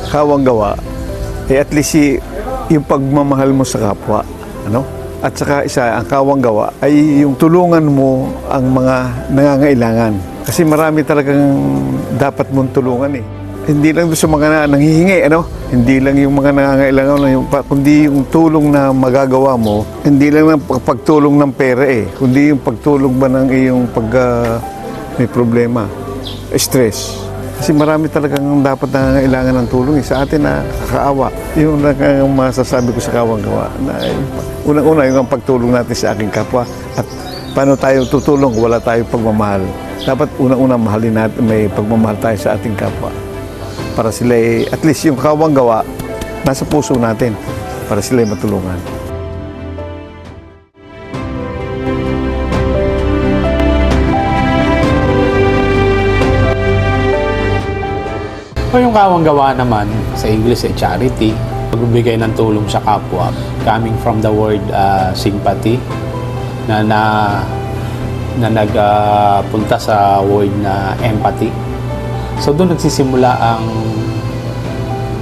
kawang gawa, at least yung pagmamahal mo sa kapwa, ano? At saka isa, ang kawang gawa ay yung tulungan mo ang mga nangangailangan. Kasi marami talagang dapat mong tulungan eh. Hindi lang doon sa mga nanghihingi, ano? Hindi lang yung mga nangangailangan, kundi yung tulong na magagawa mo, hindi lang ang pagtulong ng pera eh, kundi yung pagtulong ba ng iyong may problema, stress. Kasi marami talagang dapat nangangailangan ng tulong eh. Sa atin na kakaawa. Yung masasabi ko sa kawang gawa, na unang-una yung pagtulong natin sa aking kapwa at paano tayo tutulong kung wala tayong pagmamahal. Dapat unang-una mahalin natin, may pagmamahal tayo sa ating kapwa. Para sila at least yung kawang gawa, nasa puso natin para sila matulungan. O yung kawang gawa naman, sa English ay charity, pagbibigay ng tulong sa kapwa, coming from the word sympathy, na nagpunta sa word na empathy. So doon nagsisimula ang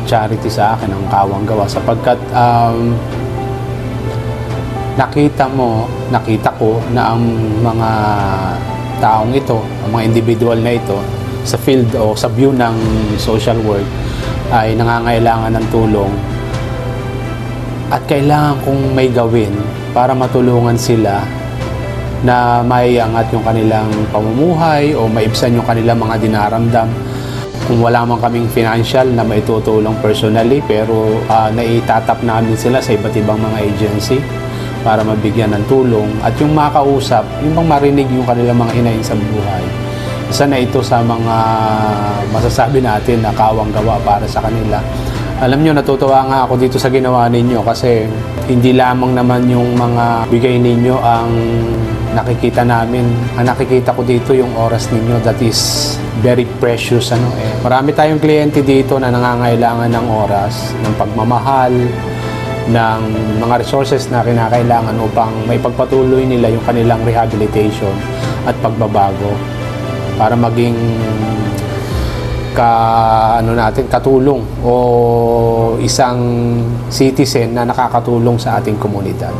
charity sa akin, ang kawang gawa, sapagkat nakita ko na ang mga taong ito, ang mga individual na ito, sa field o sa view ng social work ay nangangailangan ng tulong at kailangan kong may gawin para matulungan sila na maiangat yung kanilang pamumuhay o maibsan yung kanilang mga dinaramdam. Kung wala man kaming financial na maitutulong personally, pero naitatap namin sila sa iba't ibang mga agency para mabigyan ng tulong at yung makausap, yung bang marinig yung kanilang mga hinaing sa buhay. Isa na ito sa mga masasabi natin na kawang gawa para sa kanila. Alam nyo, natutuwa nga ako dito sa ginawa ninyo kasi hindi lamang naman yung mga bigay ninyo ang nakikita namin. Ang nakikita ko dito yung oras ninyo, that is very precious. Marami tayong kliyente dito na nangangailangan ng oras, ng pagmamahal, ng mga resources na kinakailangan upang maipagpatuloy nila yung kanilang rehabilitation at pagbabago para maging katulong o isang citizen na nakakatulong sa ating komunidad.